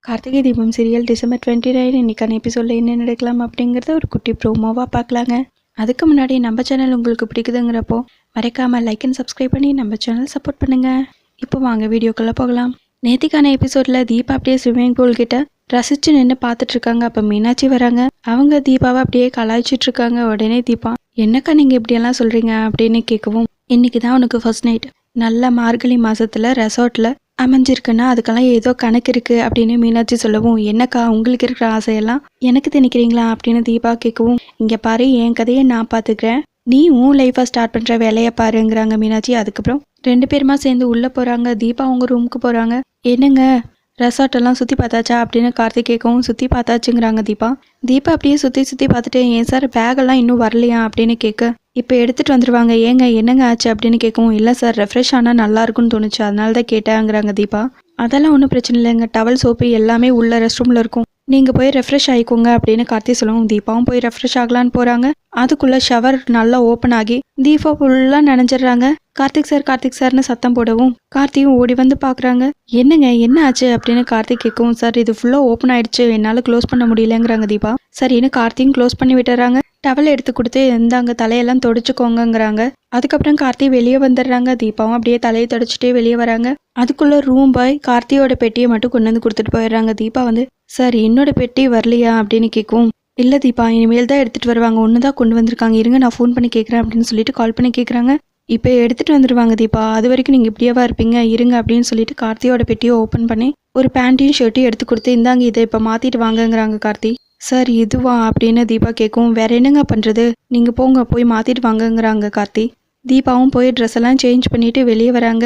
Karthigai Deepam serial December 29 இன்னைக்கான எபிசோடில் என்ன நடக்கலாம் அப்படிங்கிறத ஒரு குட்டி ப்ரோமோவாக பார்க்கலாங்க. அதுக்கு முன்னாடி நம்ம சேனல் உங்களுக்கு பிடிக்குதுங்கிறப்போ மறக்காமல் லைக் அண்ட் சப்ஸ்கிரைப் பண்ணி நம்ம சேனல் சப்போர்ட் பண்ணுங்கள். இப்போ வாங்க வீடியோக்குள்ளே போகலாம். நேத்திக்கான எபிசோடில் தீபா அப்படியே ஸ்விம்மிங் பூல் கிட்ட ரசித்து நின்று பார்த்துட்டு இருக்காங்க. அப்போ மீனாட்சி வராங்க. அவங்க தீபாவை அப்படியே கலாய்ச்சிட்டு இருக்காங்க. உடனே தீபா, என்னக்கா நீங்கள் இப்படியெல்லாம் சொல்கிறீங்க அப்படின்னு கேட்கவும், இன்னைக்கு தான் உனக்கு ஃபர்ஸ்ட் நைட், நல்ல மார்கழி மாதத்தில் ரெசார்ட்டில் அமைஞ்சிருக்குன்னா அதுக்கெல்லாம் ஏதோ கணக்கு இருக்குது அப்படின்னு மீனாட்சி சொல்லவும், என்னக்கா உங்களுக்கு இருக்கிற ஆசையெல்லாம் எனக்கு திணிக்கிறீங்களா அப்படின்னு தீபா கேட்கவும், இங்கே பாரு, என் கதையை நான் பார்த்துக்கிறேன், நீ உன் லைஃப்பை ஸ்டார்ட் பண்ணுற வேலையை பாருங்கிறாங்க மீனாட்சி. அதுக்கப்புறம் ரெண்டு பேருமா சேர்ந்து உள்ளே போகிறாங்க. தீபா அவங்க ரூமுக்கு போகிறாங்க. என்னங்க ரெசார்ட் எல்லாம் சுற்றி பார்த்தாச்சா அப்படின்னு கார்த்திக் கேட்கவும், சுற்றி பார்த்தாச்சுங்கிறாங்க தீபா. தீபா அப்படியே சுற்றி பார்த்துட்டு, ஏன் சார் பேகெல்லாம் இன்னும் வரலையா அப்படின்னு கேட்க, இப்போ எடுத்துகிட்டு வந்துடுவாங்க, ஏங்க என்னங்க ஆச்சு அப்படின்னு கேட்கவும், இல்லை சார் ரெஃப்ரெஷ் ஆனால் நல்லா இருக்குன்னு தோணுச்சு, அதனால தான் கேட்டேங்கிறாங்க தீபா. அதெல்லாம் ஒன்றும் பிரச்சனை இல்லைங்க, டவல் சோப்பு எல்லாமே உள்ள ரெஸ்ட் ரூமில் இருக்கும், நீங்கள் போய் ரெஃப்ரெஷ் ஆகிக்கோங்க அப்படின்னு கார்த்திக் சொல்லவும், தீபாவும் போய் ரெஃப்ரெஷ் ஆகலான்னு போகிறாங்க. அதுக்குள்ளே ஷவர் நல்லா ஓப்பன் ஆகி தீபா ஃபுல்லாக நினைஞ்சிடுறாங்க. கார்த்திக் சார்னு சத்தம் போடவும் கார்த்தியும் ஓடி வந்து பார்க்குறாங்க. என்னங்க என்ன ஆச்சு அப்படின்னு கார்த்திக் கேட்கவும், சார் இது ஃபுல்லாக ஓப்பன் ஆயிடுச்சு, என்னால் க்ளோஸ் பண்ண முடியலங்கிறாங்க தீபா. சரின்னு கார்த்தியும் க்ளோஸ் பண்ணி விட்டுறாங்க. டவல் எடுத்து கொடுத்து இந்தாங்க தலையெல்லாம் தொடச்சிக்கோங்கிறாங்க. அதுக்கப்புறம் கார்த்தி வெளியே வந்துடுறாங்க. தீபாவும் அப்படியே தலையை தொடச்சிட்டே வெளியே வராங்க. அதுக்குள்ள ரூம் பாய் கார்த்தியோட பெட்டியை மட்டும் கொண்டு வந்து கொடுத்துட்டு போயிடுறாங்க. தீபா வந்து, சார் என்னோட பெட்டி வரலையா அப்படின்னு கேட்கவும், இல்லை தீபா இனிமேல் தான் எடுத்துகிட்டு வருவாங்க, ஒன்று தான் கொண்டு வந்திருக்காங்க, இருங்க நான் ஃபோன் பண்ணி கேட்குறேன் அப்படின்னு சொல்லிட்டு கால் பண்ணி கேட்குறாங்க. இப்போ எடுத்துகிட்டு வந்துடுவாங்க தீபா, அது வரைக்கும் நீங்கள் இப்படியேவா இருப்பீங்க, இருங்க அப்படின்னு சொல்லிட்டு கார்த்தியோட பெட்டியை ஓப்பன் பண்ணி ஒரு பேண்ட்டையும் ஷர்ட்டையும் எடுத்து கொடுத்து, இந்தாங்க இதை இப்போ மாற்றிட்டு வாங்கங்கிறாங்க கார்த்தி. சார் இதுவா அப்படின்னு தீபா கேட்கும், வேற என்னங்க பண்ணுறது, நீங்கள் போங்க போய் மாற்றிட்டு வாங்கங்கிறாங்க கார்த்தி. தீபாவும் போய் ட்ரெஸ் எல்லாம் சேஞ்ச் பண்ணிட்டு வெளியே வராங்க.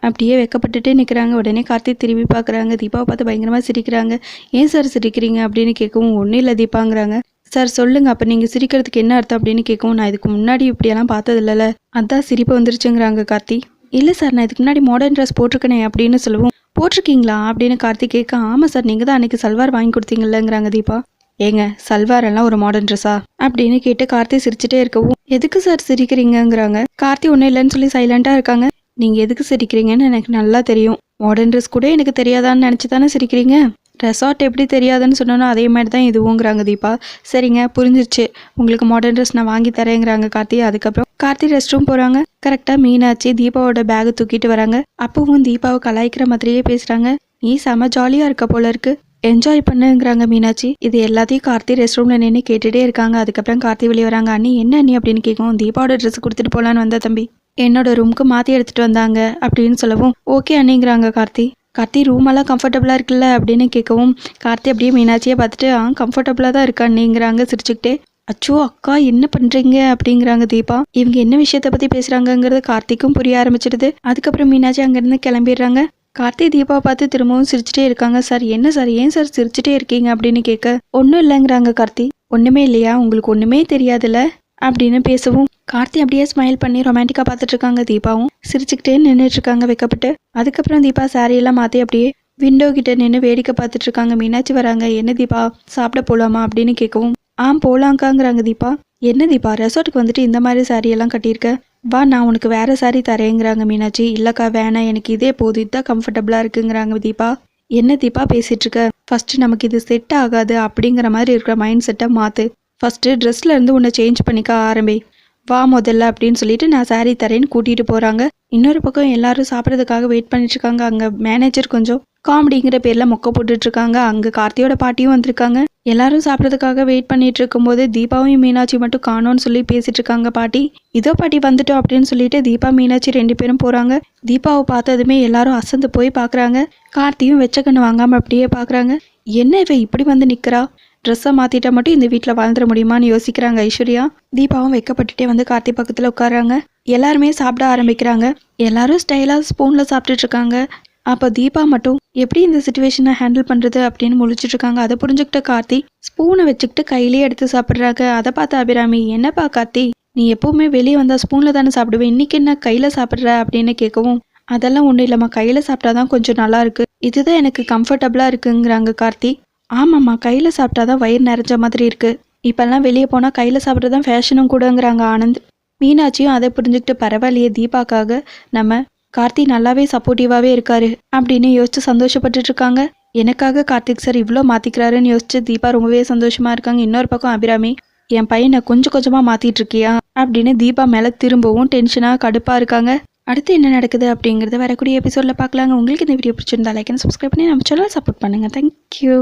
அப்படியே வெக்கப்பட்டுட்டே நிற்கிறாங்க. உடனே கார்த்தி திரும்பி பார்க்குறாங்க. தீபாவை பார்த்து பயங்கரமாக சிரிக்கிறாங்க. ஏன் சார் சிரிக்கிறீங்க அப்படின்னு கேட்கவும், ஒன்றும் இல்லை தீபாங்கிறாங்க. சார் சொல்லுங்கள், அப்போ நீங்கள் சிரிக்கிறதுக்கு என்ன அர்த்தம் அப்படின்னு கேட்கவும், நான் இதுக்கு முன்னாடி இப்படியெல்லாம் பார்த்தது இல்லைல்ல, அதான் சிரிப்பு வந்துருச்சுங்கிறாங்க கார்த்தி. இல்லை சார் நான் இதுக்கு முன்னாடி மாடர்ன் ட்ரெஸ் போட்டிருக்கேனே அப்படின்னு சொல்லவும், போட்டிருக்கீங்களா அப்படின்னு கார்த்தி கேட்க, ஆமாம் சார் நீங்கள் தான் அன்றைக்கி சல்வார் வாங்கி கொடுத்தீங்கல்லங்கிறாங்க தீபா. ஏங்க சல்வார் எல்லாம் ஒரு மாடர்ன் ட்ரெஸ்ஸா அப்படின்னு கேட்டு கார்த்தி சிரிச்சுட்டே இருக்கவும், எதுக்கு சார் சிரிக்கிறீங்கிறாங்க. கார்த்தி ஒன்றும் இல்லைன்னு சொல்லி சைலண்டாக இருக்காங்க. நீங்கள் எதுக்கு சிரிக்கிறீங்கன்னு எனக்கு நல்லா தெரியும், மாடர்ன் ட்ரெஸ் கூட எனக்கு தெரியாதான்னு நினச்சி தானே சிரிக்கிறீங்க, ரெசார்ட் எப்படி தெரியாதுன்னு சொன்னோன்னா அதே மாதிரி தான் இதுவுங்கிறாங்க தீபா. சரிங்க புரிஞ்சிருச்சு, உங்களுக்கு மாடர்ன் ட்ரெஸ் நான் வாங்கி தரேங்கிறாங்க கார்த்தி. அதுக்கப்புறம் கார்த்தி ரெஸ்ட் ரூம் போகிறாங்க. கரெக்டாக மீனாட்சி தீபாவோட பேகை தூக்கிட்டு வராங்க. அப்பவும் தீபாவை கலாய்க்கிற மாதிரியே பேசுகிறாங்க. நீ செம ஜாலியாக இருக்க போல இருக்கு, என்ஜாய் பண்ணுங்கிறாங்க மீனாட்சி. இது எல்லாத்தையும் கார்த்தி ரெஸ்ட் ரூமில் நின்று கேட்டுகிட்டே இருக்காங்க. அதுக்கப்புறம் கார்த்தி வெளியே வராங்க. அண்ணி என்ன அண்ணி அப்படின்னு கேட்கும், தீபாவோட ட்ரெஸ் கொடுத்துட்டு போகலான்னு வந்த தம்பி, என்னோட ரூமுக்கு மாற்றி எடுத்துகிட்டு வந்தாங்க அப்படின்னு சொல்லவும், ஓகே அண்ணிங்கிறாங்க கார்த்தி. கார்த்தி ரூமெல்லாம் கம்ஃபர்டபுளாக இருக்குல்ல அப்படின்னு கேட்கவும், கார்த்தி அப்படியே மீனாட்சியை பார்த்துட்டு, கம்ஃபர்டபுளாக தான் இருக்கா அண்ணிங்கிறாங்க சிரிச்சுக்கிட்டே. அச்சோ அக்கா என்ன பண்ணுறீங்க அப்படிங்கிறாங்க தீபா. இவங்க என்ன விஷயத்தை பற்றி பேசுகிறாங்கங்கிறது கார்த்திக்கும் புரிய ஆரம்பிச்சிடுது. அதுக்கப்புறம் மீனாட்சி அங்கேருந்து கிளம்பிடுறாங்க. கார்த்தி தீபாவை பார்த்து திரும்பவும் சிரிச்சுட்டே இருக்காங்க. சார் என்ன சார், ஏன் சார் சிரிச்சுட்டே இருக்கீங்க அப்படின்னு கேட்க, ஒன்றும் இல்லைங்கிறாங்க கார்த்தி. ஒன்றுமே இல்லையா, உங்களுக்கு ஒன்றுமே தெரியாதுல்ல அப்படின்னு பேசவும், கார்த்தி அப்படியே ஸ்மைல் பண்ணி ரொமான்டிக்காக பார்த்துட்டு இருக்காங்க. தீபாவும் சிரிச்சுக்கிட்டே நின்றுட்டு இருக்காங்க வெக்கப்பட்டு. அதுக்கப்புறம் தீபா சாரியெல்லாம் மாற்றி அப்படியே விண்டோ கிட்ட நின்று வேடிக்கை பார்த்துட்டு இருக்காங்க. மீனாட்சி வராங்க. என்ன தீபா சாப்பிட போகலாமா அப்படின்னு கேட்கவும், போகலாங்காங்கிறாங்க தீபா. என்ன தீபா ரெசார்ட்டுக்கு வந்துட்டு இந்த மாதிரி சாரியெல்லாம் கட்டியிருக்க, வா நான் உனக்கு வேற சாரி தரேங்கிறாங்க மீனாட்சி. இல்லைக்கா வேணாம், எனக்கு இதே போதும், இதுதான் கம்ஃபர்டபுளாக இருக்குங்கிறாங்க தீபா. என்ன தீபா பேசிகிட்டு இருக்க, ஃபஸ்ட்டு நமக்கு இது செட் ஆகாது அப்படிங்கிற மாதிரி இருக்கிற மைண்ட் செட்டை மாற்று, ஃபஸ்ட்டு ட்ரெஸ்லேருந்து உன்னை சேஞ்ச் பண்ணிக்க ஆரம்பி, வா முதல்ல அப்படின்னு சொல்லிட்டு நான் சாரி தரேன்னு கூட்டிகிட்டு போகிறாங்க. இன்னொரு பக்கம் எல்லாரும் சாப்பிட்றதுக்காக வெயிட் பண்ணிட்டு இருக்காங்க. அங்கே மேனேஜர் கொஞ்சம் காமெடிங்கிற பேரில் மொக்க போட்டுட்ருக்காங்க. அங்கே கார்த்தியோட பாட்டியும் வந்திருக்காங்க. எல்லாரும் சாப்பிட்றதுக்காக வெயிட் பண்ணிட்டு இருக்கும்போது தீபாவும் மீனாட்சி மட்டும் காணோன்னு சொல்லி பேசிட்டு இருக்காங்க. பாட்டி இதோ பாட்டி வந்துட்டோம் அப்படின்னு சொல்லிட்டு தீபா மீனாட்சி ரெண்டு பேரும் போகிறாங்க. தீபாவை பார்த்ததுமே எல்லாரும் அசந்து போய் பார்க்குறாங்க. கார்த்தியும் வெச்ச கண்ணு வாங்காமல் அப்படியே பார்க்குறாங்க. என்ன இவ இப்படி வந்து நிற்கிறா, ட்ரெஸ்ஸை மாற்றிட்டா மட்டும் இந்த வீட்டில் வாழ்ந்துட முடியுமான்னு யோசிக்கிறாங்க ஐஸ்வர்யா. தீபாவும் வைக்கப்பட்டுட்டே வந்து கார்த்தி பக்கத்தில் உட்காராங்க. எல்லாருமே சாப்பிட ஆரம்பிக்கிறாங்க. எல்லாரும் ஸ்டைலாக ஸ்பூனில் சாப்பிட்டுட்டு இருக்காங்க. அப்போ தீபா மட்டும் எப்படி இந்த சுச்சுவேஷனை ஹேண்டில் பண்ணுறது அப்படின்னு முழிச்சிட்டு இருக்காங்க. அதை புரிஞ்சுக்கிட்ட கார்த்தி ஸ்பூனை வச்சுக்கிட்டு கையிலேயே எடுத்து சாப்பிட்றாங்க. அதை பார்த்த அபிராமி, என்னப்பா கார்த்தி நீ எப்பவுமே வெளியே வந்தால் ஸ்பூனில் தானே சாப்பிடுவேன், இன்னைக்கு என்ன கையில் சாப்பிட்ற அப்படின்னு கேட்கவும், அதெல்லாம் ஒன்றும் இல்லைம்மா, கையில் சாப்பிட்டாதான் கொஞ்சம் நல்லா இருக்கு, இதுதான் எனக்கு கம்ஃபர்டபுளாக இருக்குங்கிறாங்க கார்த்தி. ஆமாம்மா கையில் சாப்பிட்டாதான் வயிறு நிறைஞ்ச மாதிரி இருக்கு, இப்போல்லாம் வெளியே போனால் கையில் சாப்பிட்றதான் ஃபேஷனும் கூடங்கிறாங்க ஆனந்த். மீனாட்சியும் அதை புரிஞ்சுக்கிட்டு, பரவாயில்லையே தீபாக்காக நம்ம கார்த்தி நல்லாவே சப்போர்ட்டிவாகவே இருக்காரு அப்படின்னு யோசிச்சு சந்தோஷப்பட்டுட்டு இருக்காங்க. எனக்காக கார்த்திக் சார் இவ்வளோ மாற்றிக்கிறாருன்னு யோசிச்சு தீபா ரொம்பவே சந்தோஷமாக இருக்காங்க. இன்னொரு பக்கம் அபிராமி, என் பையனை கொஞ்சம் கொஞ்சமாக மாற்றிட்டு இருக்கியா அப்படின்னு தீபா மேலே திரும்பவும் டென்ஷனாக கடுப்பாக இருக்காங்க. அடுத்து என்ன நடக்குது அப்படிங்கிறத வரக்கூடிய எபிசோடில் பார்க்கலாங்க. உங்களுக்கு இந்த வீடியோ பிடிச்சிருந்தா லைக் அண்ட் சப்ஸ்கிரைப் பண்ணி நம்ம சேனலை சப்போர்ட் பண்ணுங்கள். தேங்க்யூ.